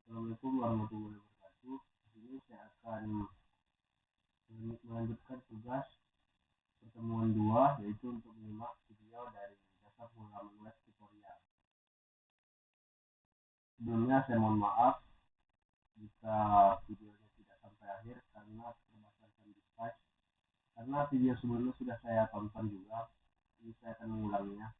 Assalamualaikum warahmatullahi wabarakatuh. Di sini saya akan melanjutkan tugas pertemuan 2, yaitu untuk menyimak video dari dasar halaman web tutorial. Sebelumnya saya mohon maaf jika videonya tidak sampai akhir karena keterbatasan device. Karena video sebelumnya sudah saya tonton juga, ini saya akan mengulanginya.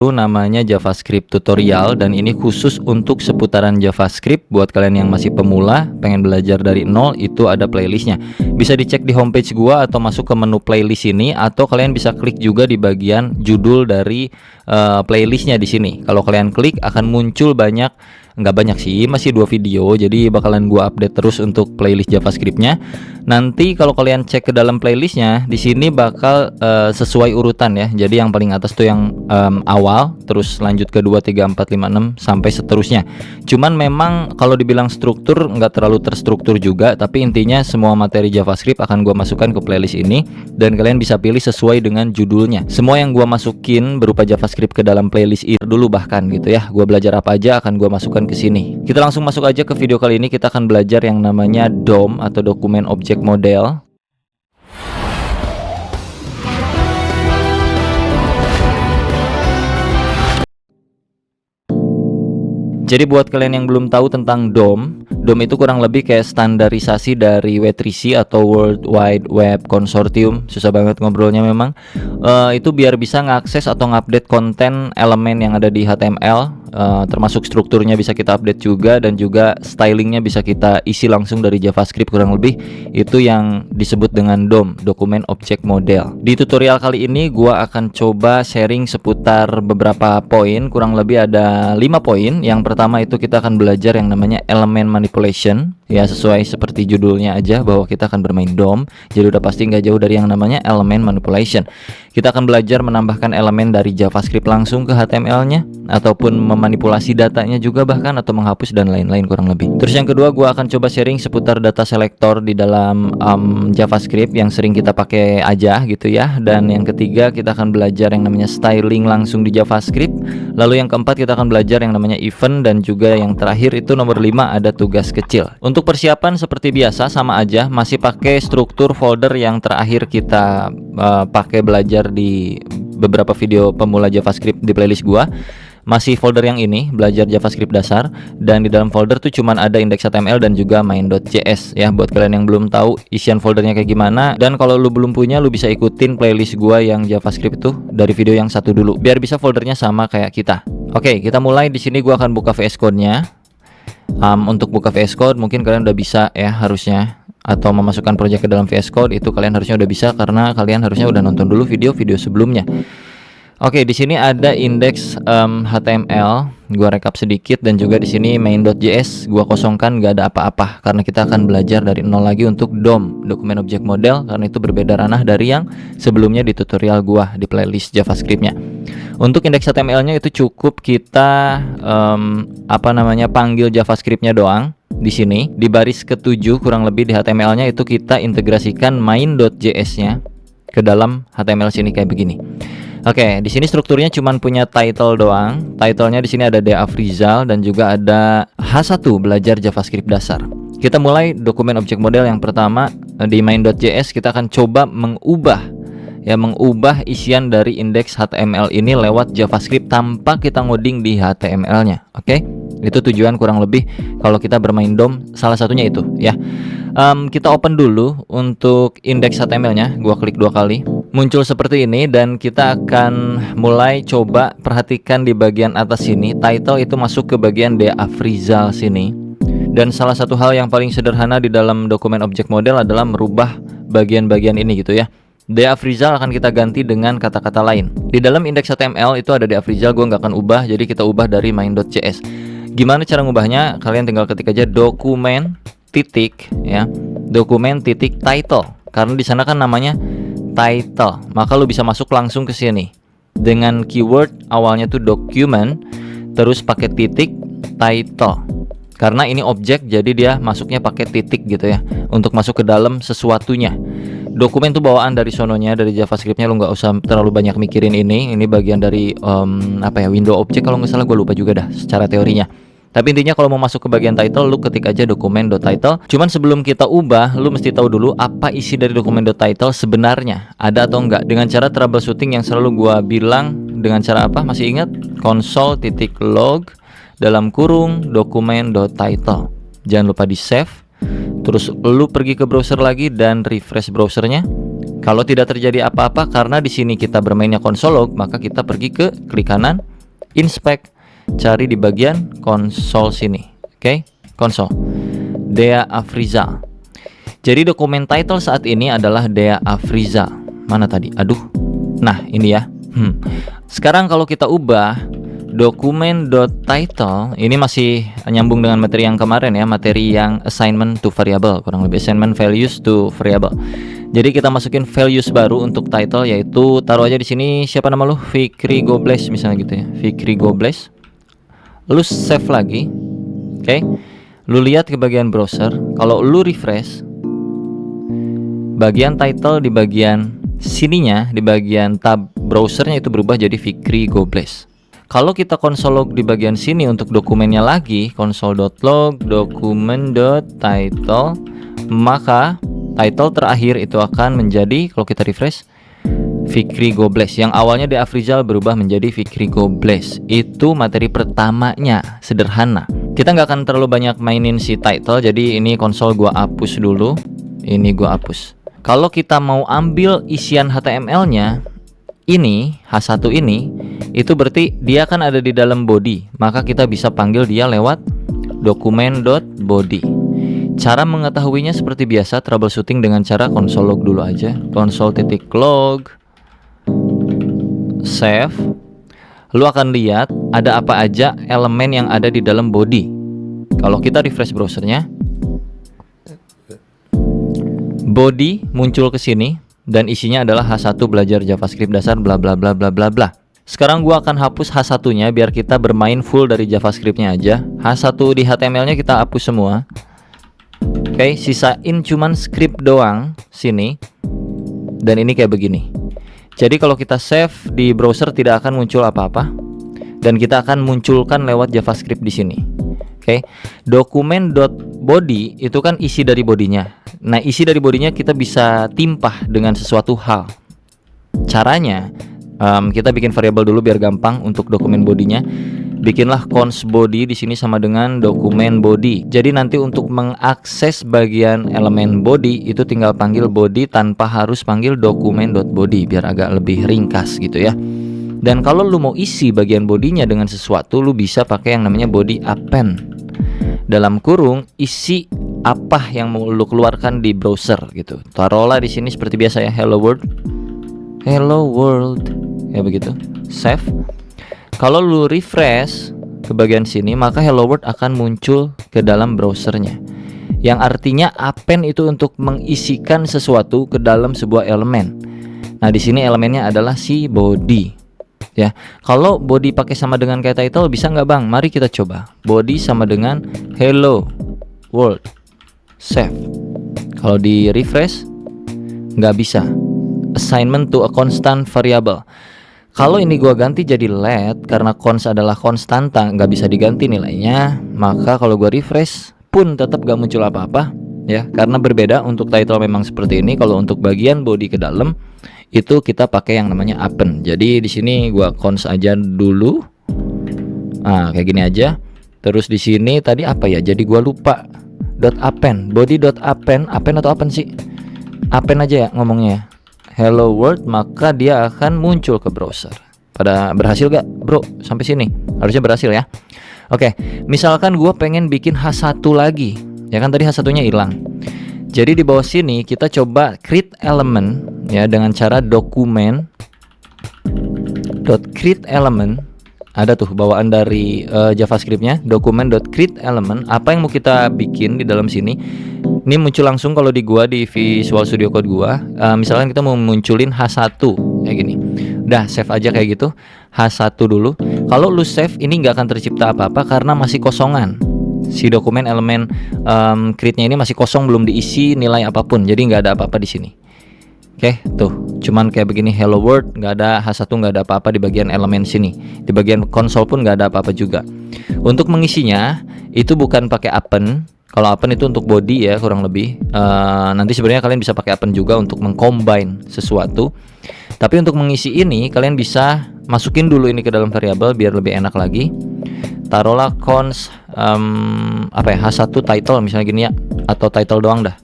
Namanya JavaScript tutorial, dan ini khusus untuk seputaran JavaScript. Buat kalian yang masih pemula pengen belajar dari nol, itu ada playlistnya, bisa dicek di homepage gua atau masuk ke menu playlist ini, atau kalian bisa klik juga di bagian judul dari playlistnya di sini. Kalau kalian klik akan muncul nggak banyak sih, masih 2 video, jadi bakalan gua update terus untuk playlist JavaScriptnya. Nanti kalau kalian cek ke dalam playlistnya, di sini bakal sesuai urutan ya. Jadi yang paling atas tuh yang awal, terus lanjut ke 2, 3, 4, 5, 6 sampai seterusnya. Cuman memang kalau dibilang struktur nggak terlalu terstruktur juga, tapi intinya semua materi JavaScript akan gua masukkan ke playlist ini, dan kalian bisa pilih sesuai dengan judulnya. Semua yang gua masukin berupa JavaScript ke dalam playlist ini dulu, bahkan gitu ya. Gua belajar apa aja akan gua masukkan ke sini. Kita langsung masuk aja ke video kali ini. Kita akan belajar yang namanya DOM atau Dokumen Objek Model. Jadi buat kalian yang belum tahu tentang DOM itu kurang lebih kayak standarisasi dari W3C atau World Wide Web Consortium. Susah banget ngobrolnya memang. Itu biar bisa ngakses atau ngupdate konten elemen yang ada di HTML, termasuk strukturnya bisa kita update juga, dan juga stylingnya bisa kita isi langsung dari JavaScript kurang lebih. Itu yang disebut dengan DOM, Dokumen Objek Model. Di tutorial kali ini gua akan coba sharing seputar beberapa poin, kurang lebih ada 5 poin. Yang pertama itu kita akan belajar yang namanya elemen manipulation. Ya, sesuai seperti judulnya aja bahwa kita akan bermain DOM, jadi udah pasti nggak jauh dari yang namanya elemen manipulation. Kita akan belajar menambahkan elemen dari JavaScript langsung ke HTML-nya, ataupun memanipulasi datanya juga bahkan, atau menghapus dan lain-lain kurang lebih. Terus yang kedua, gua akan coba sharing seputar data selector di dalam JavaScript yang sering kita pakai aja gitu ya. Dan yang ketiga, kita akan belajar yang namanya styling langsung di JavaScript. Lalu yang keempat, kita akan belajar yang namanya event, dan juga yang terakhir itu nomor 5 ada tugas kecil. Untuk persiapan seperti biasa sama aja, masih pakai struktur folder yang terakhir kita pakai belajar di beberapa video pemula JavaScript di playlist gua. Masih folder yang ini, belajar JavaScript dasar, dan di dalam folder tuh cuman ada index.html dan juga main.js ya. Buat kalian yang belum tahu isian foldernya kayak gimana, dan kalau lu belum punya, lu bisa ikutin playlist gua yang JavaScript itu dari video yang satu dulu, biar bisa foldernya sama kayak kita. Oke, kita mulai. Di sini gua akan buka VS Code-nya. Untuk buka VS Code mungkin kalian udah bisa ya harusnya, atau memasukkan project ke dalam VS Code itu kalian harusnya udah bisa, karena kalian harusnya udah nonton dulu video-video sebelumnya. Oke, di sini ada index HTML, gua rekap sedikit, dan juga di sini main.js gua kosongkan, nggak ada apa-apa karena kita akan belajar dari nol lagi untuk DOM, Dokumen Objek Model, karena itu berbeda ranah dari yang sebelumnya di tutorial gua di playlist JavaScript-nya. Untuk index HTML-nya itu cukup kita panggil JavaScript-nya doang. Di sini di baris ke-7 kurang lebih di HTML-nya itu kita integrasikan main.js-nya ke dalam HTML sini kayak begini. Oke, di sini strukturnya cuma punya title doang. Title-nya di sini ada D. Afrizal, dan juga ada H1 belajar JavaScript dasar. Kita mulai dokumen objek model yang pertama di main.js. Kita akan coba mengubah isian dari indeks HTML ini lewat JavaScript tanpa kita ngoding di HTML-nya. Oke, itu tujuan kurang lebih kalau kita bermain DOM, salah satunya itu ya. Kita open dulu untuk indeks HTML-nya. Gua klik 2 kali, muncul seperti ini, dan kita akan mulai coba perhatikan di bagian atas sini. Title itu masuk ke bagian D. Afrizal sini. Dan salah satu hal yang paling sederhana di dalam dokumen objek model adalah merubah bagian-bagian ini gitu ya. D. Afrizal akan kita ganti dengan kata-kata lain. Di dalam indeks HTML itu ada D. Afrizal, gue nggak akan ubah, jadi kita ubah dari main.js. Gimana cara ngubahnya? Kalian tinggal ketik aja dokumen titik title, karena di sana kan namanya title, maka lu bisa masuk langsung ke sini dengan keyword awalnya tuh document, terus pakai titik title, karena ini objek jadi dia masuknya pakai titik gitu ya, untuk masuk ke dalam sesuatunya. Dokumen tuh bawaan dari sononya, dari JavaScriptnya, lu nggak usah terlalu banyak mikirin ini. Ini bagian dari window object kalau nggak salah, gue lupa juga dah secara teorinya. Tapi intinya kalau mau masuk ke bagian title, lu ketik aja dokumen.title. Cuman sebelum kita ubah, lu mesti tahu dulu apa isi dari dokumen.title sebenarnya, ada atau enggak. Dengan cara troubleshooting yang selalu gua bilang, dengan cara apa? Masih ingat? Console.log dalam kurung dokumen.title. Jangan lupa di save. Terus lu pergi ke browser lagi dan refresh browsernya. Kalau tidak terjadi apa-apa karena di sini kita bermainnya console log, maka kita pergi ke klik kanan, inspect, cari di bagian konsol sini. Oke, konsol Dea Afrizal. Jadi dokumen title saat ini adalah Dea Afrizal. Mana tadi? Aduh. Nah, ini ya. Sekarang kalau kita ubah dokumen.title, ini masih nyambung dengan materi yang kemarin ya, materi yang assignment to variable, kurang lebih assignment values to variable. Jadi kita masukin values baru untuk title, yaitu taruh aja di sini, siapa nama lu? Fikri Gobles misalnya gitu ya. Fikri Gobles. Lu save lagi. Oke. Lu lihat ke bagian browser, kalau lu refresh, bagian title di bagian sininya, di bagian tab browsernya itu berubah jadi Fikri Gobles. Kalau kita console log di bagian sini untuk dokumennya lagi, console.log dokumen.title, maka title terakhir itu akan menjadi, kalau kita refresh, Fikri Gobles. Yang awalnya Dea Afrizal berubah menjadi Fikri Gobles. Itu materi pertamanya, sederhana. Kita nggak akan terlalu banyak mainin si title, jadi ini konsol gua hapus dulu. Ini gua hapus. Kalau kita mau ambil isian HTML-nya, ini H1 ini, itu berarti dia kan ada di dalam body, maka kita bisa panggil dia lewat dokumen.body. Cara mengetahuinya seperti biasa, troubleshooting dengan cara console log dulu aja. Console.log save. Lu akan lihat ada apa aja elemen yang ada di dalam body. Kalau kita refresh browsernya, body muncul ke sini dan isinya adalah H1 belajar JavaScript dasar bla bla bla bla bla bla. Sekarang gua akan hapus H1-nya biar kita bermain full dari JavaScript-nya aja. H1 di HTML-nya kita hapus semua. Oke, sisain cuman script doang sini. Dan ini kayak begini. Jadi kalau kita save di browser tidak akan muncul apa-apa, dan kita akan munculkan lewat JavaScript di sini. Oke, dokumen.body itu kan isi dari bodinya. Nah, isi dari bodinya kita bisa timpah dengan sesuatu hal. Caranya, kita bikin variabel dulu biar gampang untuk dokumen bodinya. Bikinlah cons body di sini sama dengan dokumen body. Jadi nanti untuk mengakses bagian elemen body itu tinggal panggil body tanpa harus panggil dokumen.body biar agak lebih ringkas gitu ya. Dan kalau lu mau isi bagian bodinya dengan sesuatu, lu bisa pakai yang namanya body append. Dalam kurung isi apa yang mau lu keluarkan di browser gitu. Taruhlah di sini seperti biasa ya, hello world. Hello world. Ya begitu. Save. Kalau lu refresh ke bagian sini, maka hello world akan muncul ke dalam browsernya. Yang artinya append itu untuk mengisikan sesuatu ke dalam sebuah elemen. Nah, di sini elemennya adalah si body. Ya, kalau body pakai sama dengan kayak title bisa nggak bang? Mari kita coba. Body sama dengan hello world. Save. Kalau di refresh nggak bisa. Assignment to a constant variable. Kalau ini gua ganti jadi let karena cons adalah konstanta, nggak bisa diganti nilainya, maka kalau gua refresh pun tetap gak muncul apa-apa ya, karena berbeda. Untuk title memang seperti ini. Kalau untuk bagian body ke dalam itu kita pakai yang namanya append. Jadi di sini gua cons aja dulu. Nah, kayak gini aja. Terus di sini tadi apa ya? Jadi gua lupa. .append, body.append, append atau append sih? Append aja ya ngomongnya. Hello world, maka dia akan muncul ke browser. Pada berhasil gak bro sampai sini? Harusnya berhasil ya. Oke, misalkan gua pengen bikin H1 lagi, ya kan tadi H1-nya hilang. Jadi di bawah sini kita coba create element ya dengan cara dokumen.create element. Ada tuh bawaan dari JavaScript-nya, dokumen.create-element. Apa yang mau kita bikin di dalam sini? Ini muncul langsung kalau di gua di Visual Studio Code gua. Misalkan kita mau munculin H1 kayak gini. Udah save aja kayak gitu. H1 dulu. Kalau lu save ini nggak akan tercipta apa-apa karena masih kosongan. Si dokumen elemen create-nya ini masih kosong, belum diisi nilai apapun. Jadi nggak ada apa-apa di sini. Oke, tuh, cuman kayak begini hello world, nggak ada H1, nggak ada apa-apa di bagian elemen sini. Di bagian konsol pun nggak ada apa-apa juga. Untuk mengisinya itu bukan pakai append. Kalau append itu untuk body ya kurang lebih. Nanti sebenarnya kalian bisa pakai append juga untuk mengcombine sesuatu. Tapi untuk mengisi ini kalian bisa masukin dulu ini ke dalam variabel biar lebih enak lagi. Taruhlah cons H1 title misalnya gini ya, atau title doang dah.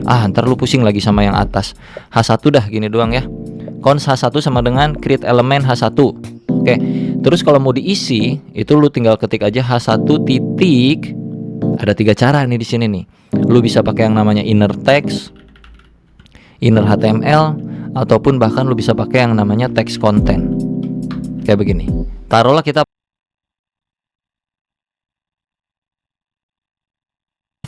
Ntar lu pusing lagi sama yang atas. H1 dah gini doang ya. Cons H1 sama dengan create element H1. Oke. Terus kalau mau diisi itu lu tinggal ketik aja H1 titik. Ada 3 cara nih di sini nih. Lu bisa pakai yang namanya inner text, inner HTML, ataupun bahkan lu bisa pakai yang namanya text content. Kayak begini. Taruhlah kita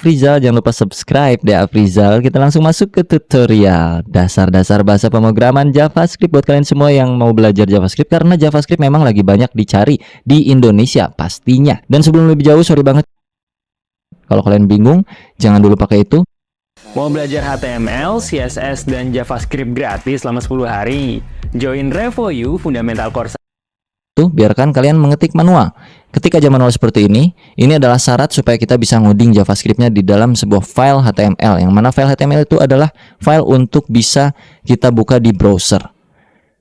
Afrizal, jangan lupa subscribe deh Afrizal. Kita langsung masuk ke tutorial dasar-dasar bahasa pemrograman JavaScript buat kalian semua yang mau belajar JavaScript, karena JavaScript memang lagi banyak dicari di Indonesia pastinya. Dan sebelum lebih jauh, sorry banget kalau kalian bingung, jangan dulu pakai itu. Mau belajar HTML, CSS, dan JavaScript gratis selama 10 hari? Join RevoU Fundamental Course. Biarkan kalian mengetik manual. Ketik aja manual seperti ini adalah syarat supaya kita bisa ngoding JavaScript-nya di dalam sebuah file HTML. Yang mana file HTML itu adalah file untuk bisa kita buka di browser.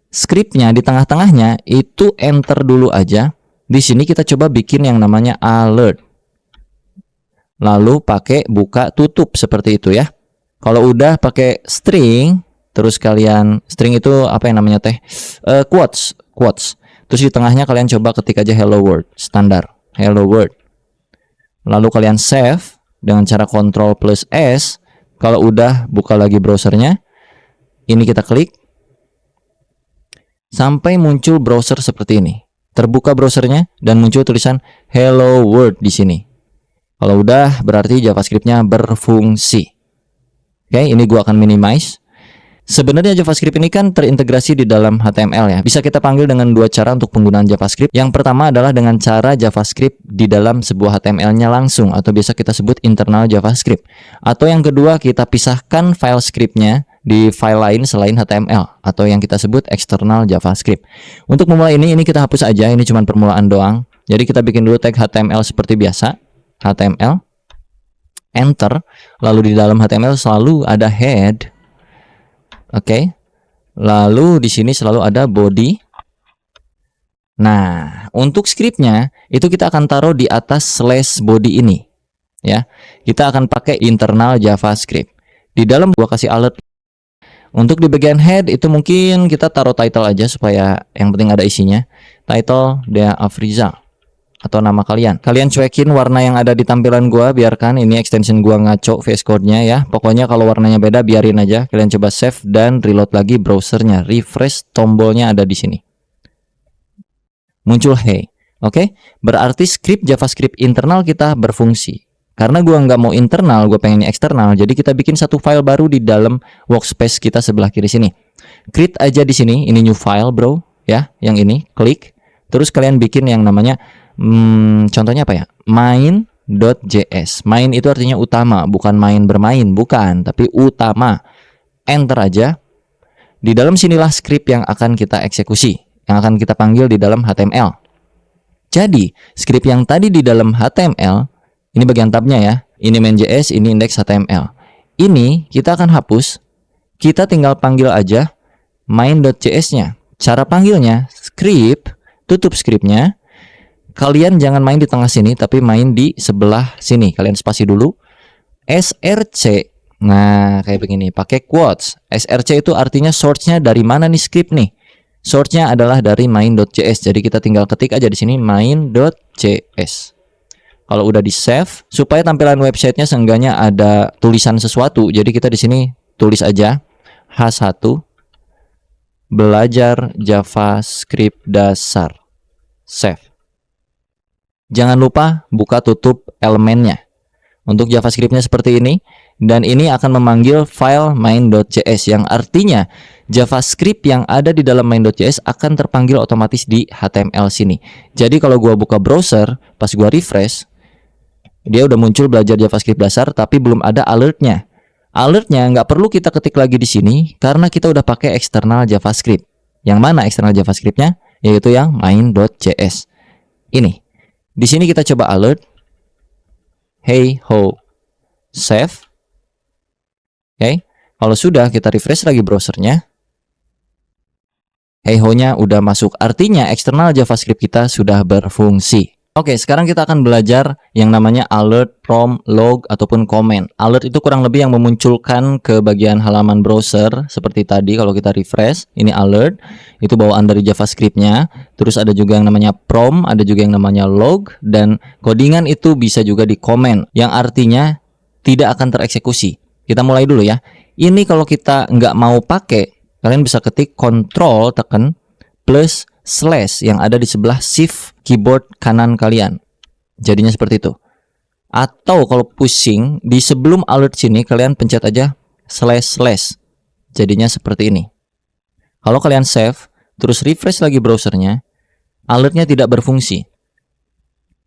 Script-nya di tengah-tengahnya itu enter dulu aja. Di sini kita coba bikin yang namanya alert. Lalu pakai buka tutup seperti itu ya. Kalau udah pakai string, terus kalian string itu apa yang namanya quotes. Terus di tengahnya kalian coba ketik aja hello world, standar hello world. Lalu kalian save dengan cara Ctrl plus S. Kalau udah buka lagi browsernya, ini kita klik sampai muncul browser seperti ini. Terbuka browsernya dan muncul tulisan hello world di sini. Kalau udah berarti JavaScript-nya berfungsi. Oke, ini gua akan minimize. Sebenarnya JavaScript ini kan terintegrasi di dalam HTML ya. Bisa kita panggil dengan 2 cara untuk penggunaan JavaScript. Yang pertama adalah dengan cara JavaScript di dalam sebuah HTML-nya langsung, atau biasa kita sebut internal JavaScript. Atau yang kedua, kita pisahkan file script-nya di file lain selain HTML, atau yang kita sebut external JavaScript. Untuk memulai ini kita hapus aja, ini cuma permulaan doang. Jadi kita bikin dulu tag HTML seperti biasa. HTML, enter, lalu di dalam HTML selalu ada head. Oke. Lalu di sini selalu ada body. Nah, untuk scriptnya itu kita akan taruh di atas slash body ini. Ya, kita akan pakai internal JavaScript. Di dalam gua kasih alert. Untuk di bagian head itu mungkin kita taruh title aja supaya yang penting ada isinya. Title Dea Afrizal atau nama kalian. Kalian cuekin warna yang ada di tampilan gua, biarkan ini extension gua ngaco VS Code-nya ya. Pokoknya kalau warnanya beda biarin aja. Kalian coba save dan reload lagi browsernya. Refresh, tombolnya ada di sini. Muncul hey. Oke, berarti script JavaScript internal kita berfungsi. Karena gua nggak mau internal, gua pengennya eksternal. Jadi kita bikin satu file baru di dalam workspace kita sebelah kiri sini. Create aja di sini, ini new file bro ya, yang ini klik. Terus kalian bikin yang namanya contohnya apa ya? Main.js. Main itu artinya utama, bukan main bermain, bukan, tapi utama. Enter aja. Di dalam sinilah script yang akan kita eksekusi, yang akan kita panggil di dalam HTML. Jadi, script yang tadi di dalam HTML, ini bagian tabnya ya. Ini main.js, ini index HTML. Ini kita akan hapus. Kita tinggal panggil aja main.js-nya. Cara panggilnya script, tutup scriptnya. Kalian jangan main di tengah sini, tapi main di sebelah sini. Kalian spasi dulu. src. Nah, kayak begini. Pakai quotes. src itu artinya source-nya dari mana nih script nih? Source-nya adalah dari main.js. Jadi kita tinggal ketik aja di sini main.js. Kalau udah di save, supaya tampilan websitenya seenggaknya ada tulisan sesuatu. Jadi kita di sini tulis aja H1 belajar JavaScript dasar. Save. Jangan lupa buka tutup elemennya. Untuk JavaScript-nya seperti ini. Dan ini akan memanggil file main.js. Yang artinya JavaScript yang ada di dalam main.js akan terpanggil otomatis di HTML sini. Jadi kalau gua buka browser, pas gua refresh, dia udah muncul belajar JavaScript dasar, tapi belum ada alertnya. Alertnya nggak perlu kita ketik lagi di sini karena kita udah pakai eksternal JavaScript. Yang mana eksternal JavaScript-nya? Yaitu yang main.js. Ini. Di sini kita coba alert. Hey ho. Save. Oke. Kalau sudah, kita refresh lagi browsernya. Hey ho-nya udah masuk. Artinya eksternal JavaScript kita sudah berfungsi. Oke, sekarang kita akan belajar yang namanya alert, prompt, log, ataupun comment. Alert itu kurang lebih yang memunculkan ke bagian halaman browser. Seperti tadi kalau kita refresh, ini alert. Itu bawaan dari JavaScript-nya. Terus ada juga yang namanya prompt, ada juga yang namanya log. Dan codingan itu bisa juga di comment. Yang artinya tidak akan tereksekusi. Kita mulai dulu ya. Ini kalau kita nggak mau pakai, kalian bisa ketik Ctrl tekan plus slash yang ada di sebelah shift keyboard kanan kalian. Jadinya seperti itu. Atau kalau pusing, di sebelum alert sini kalian pencet aja slash. Jadinya seperti ini. Kalau kalian save, terus refresh lagi browsernya, alertnya tidak berfungsi.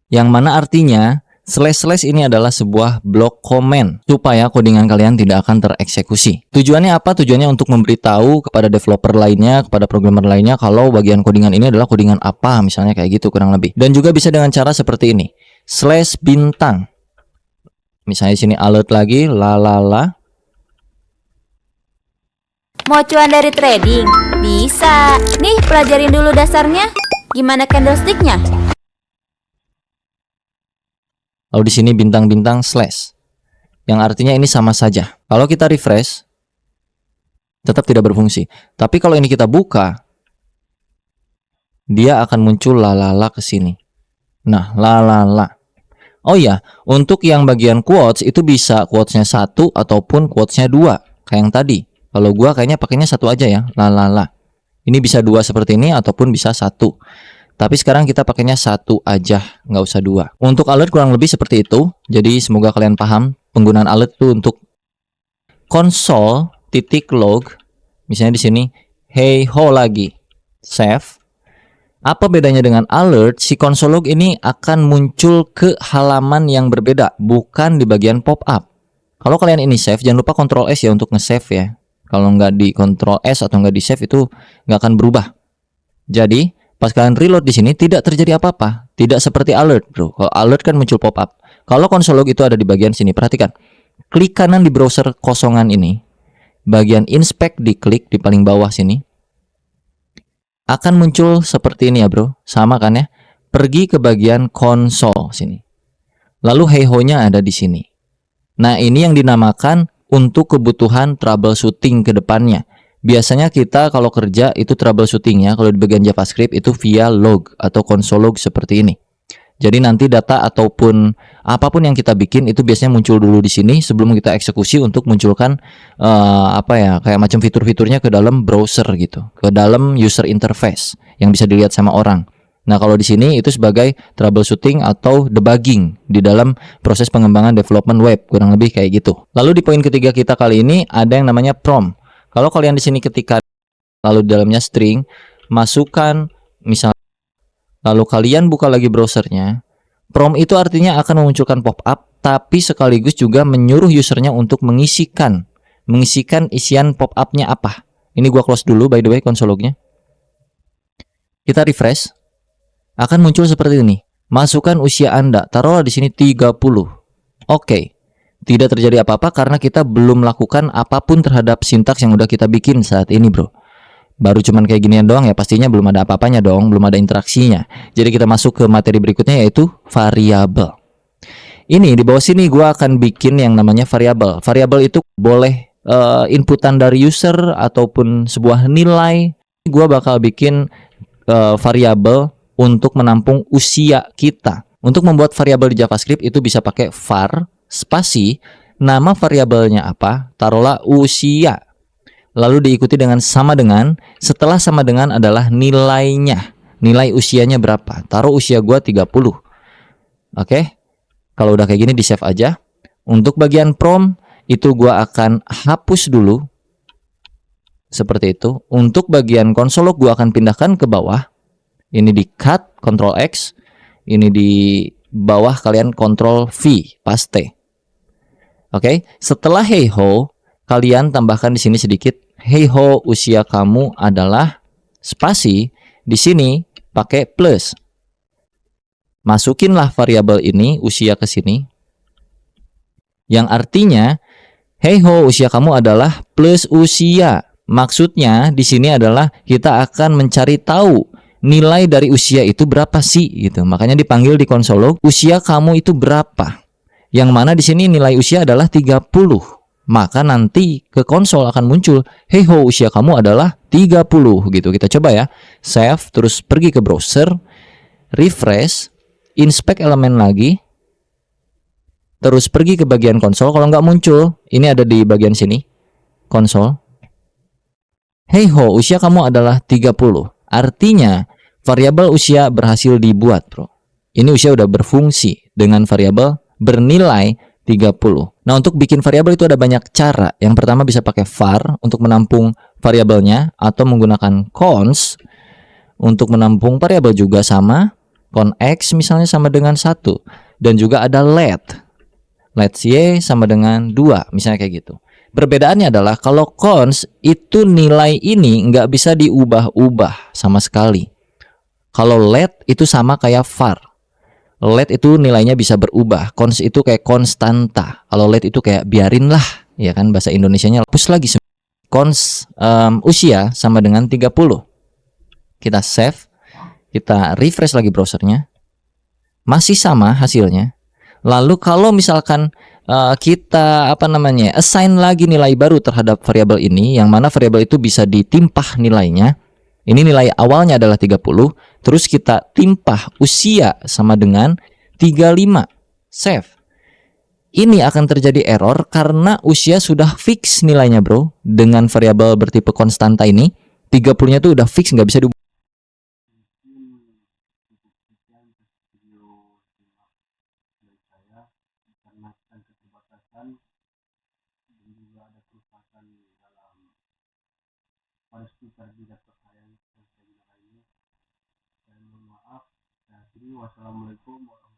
Yang mana artinya slash ini adalah sebuah blok komen supaya codingan kalian tidak akan tereksekusi. Tujuannya apa? Tujuannya untuk memberitahu kepada developer lainnya, kepada programmer lainnya kalau bagian codingan ini adalah codingan apa, misalnya kayak gitu kurang lebih. Dan juga bisa dengan cara seperti ini. /bintang. Misalnya di sini alert lagi lalala. Mau cuan dari trading? Bisa. Nih, pelajarin dulu dasarnya. Gimana candlestick-nya? Lalu di sini bintang-bintang slash. Yang artinya ini sama saja. Kalau kita refresh, tetap tidak berfungsi. Tapi kalau ini kita buka, dia akan muncul lalala ke sini. Nah, lalala. Oh iya, untuk yang bagian quotes itu bisa quotes-nya 1 ataupun quotes-nya 2. Kayak yang tadi. Kalau gua kayaknya pakainya 1 aja ya, lalala. Ini bisa 2 seperti ini ataupun bisa 1. Tapi sekarang kita pakainya 1 aja, nggak usah 2. Untuk alert kurang lebih seperti itu. Jadi semoga kalian paham penggunaan alert itu untuk console.log. Misalnya di sini, hey ho lagi, save. Apa bedanya dengan alert? Si console log ini akan muncul ke halaman yang berbeda, bukan di bagian pop up. Kalau kalian ini save, jangan lupa Ctrl S ya untuk nge-save ya. Kalau nggak di Ctrl S atau nggak di save itu nggak akan berubah. Jadi pas kalian reload di sini tidak terjadi apa-apa, tidak seperti alert, bro. Kalau alert kan muncul pop-up. Kalau console log itu ada di bagian sini, perhatikan. Klik kanan di browser kosongan ini, bagian inspect diklik di paling bawah sini, akan muncul seperti ini ya, bro. Sama kan ya? Pergi ke bagian console sini. Lalu hey ho-nya ada di sini. Nah, ini yang dinamakan untuk kebutuhan troubleshooting ke depannya. Biasanya kita kalau kerja itu troubleshooting ya, kalau di bagian JavaScript itu via log atau console log seperti ini. Jadi nanti data ataupun apapun yang kita bikin itu biasanya muncul dulu di sini sebelum kita eksekusi untuk munculkan kayak macam fitur-fiturnya ke dalam browser gitu, ke dalam user interface yang bisa dilihat sama orang. Nah, kalau di sini itu sebagai troubleshooting atau debugging di dalam proses pengembangan development web, kurang lebih kayak gitu. Lalu di poin ketiga kita kali ini ada yang namanya prompt. Kalau kalian di sini ketika lalu di dalamnya string, masukkan misalnya, lalu kalian buka lagi browsernya, prompt itu artinya akan memunculkan pop-up, tapi sekaligus juga menyuruh usernya untuk mengisikan isian pop-up-nya apa. Ini gua close dulu by the way console log-nya. Kita refresh, akan muncul seperti ini. Masukkan usia Anda, taruhlah di sini 30. Oke. Tidak terjadi apa-apa karena kita belum melakukan apapun terhadap sintaks yang udah kita bikin saat ini, bro. Baru cuman kayak ginian doang ya, pastinya belum ada apa-apanya dong, belum ada interaksinya. Jadi kita masuk ke materi berikutnya yaitu variabel. Ini di bawah sini gua akan bikin yang namanya variabel. Variabel itu boleh inputan dari user ataupun sebuah nilai. Gua bakal bikin variabel untuk menampung usia kita. Untuk membuat variabel di JavaScript itu bisa pakai var spasi, nama variabelnya apa, taruhlah usia. Lalu diikuti dengan sama dengan, setelah sama dengan adalah nilainya. Nilai usianya berapa? Taruh usia gua 30. Oke. Kalau udah kayak gini di save aja. Untuk bagian prompt itu gua akan hapus dulu. Seperti itu. Untuk bagian console log gua akan pindahkan ke bawah. Ini di cut, Ctrl X. Ini di bawah kalian Ctrl V, paste. Oke, setelah hey ho, kalian tambahkan di sini sedikit. Hey ho, usia kamu adalah spasi. Di sini pakai plus. Masukinlah variabel ini usia ke sini. Yang artinya hey ho, usia kamu adalah plus usia. Maksudnya di sini adalah kita akan mencari tahu nilai dari usia itu berapa sih gitu. Makanya dipanggil di konsol log, usia kamu itu berapa? Yang mana di sini nilai usia adalah 30. Maka nanti ke konsol akan muncul, hey ho, usia kamu adalah 30 gitu. Kita coba ya. Save, terus pergi ke browser, refresh, inspect elemen lagi, terus pergi ke bagian konsol. Kalau nggak muncul, ini ada di bagian sini, konsol. Hey ho, usia kamu adalah 30. Artinya, variabel usia berhasil dibuat, bro. Ini usia udah berfungsi dengan variabel bernilai 30. Nah, untuk bikin variabel itu ada banyak cara. Yang pertama bisa pakai var untuk menampung variabelnya, atau menggunakan cons untuk menampung variabel juga sama. Con x misalnya sama dengan 1. Dan juga ada let. Let y sama dengan 2, misalnya kayak gitu. Perbedaannya adalah kalau cons itu nilai ini nggak bisa diubah-ubah sama sekali. Kalau let itu sama kayak var. Let itu nilainya bisa berubah. Cons itu kayak konstanta. Kalau let itu kayak biarin lah, ya kan, bahasa Indonesianya hapus lagi. Cons usia sama dengan 30. Kita save, kita refresh lagi browsernya. Masih sama hasilnya. Lalu kalau misalkan kita assign lagi nilai baru terhadap variabel ini, yang mana variabel itu bisa ditimpah nilainya. Ini nilai awalnya adalah 30, terus kita timpah usia sama dengan 35. Save. Ini akan terjadi error karena usia sudah fix nilainya, bro. Dengan variabel bertipe konstanta ini, 30-nya tuh udah fix, nggak bisa diubah. Mungkin cukup sekian video simak dari saya, karena keterbatasan dan juga ada kerusakan dalam pada speaker di laptop saya yang saya gunakan ini. Saya mohon maaf. Saya akhiri. Wassalamualaikum warahmatullahi wabarakatuh.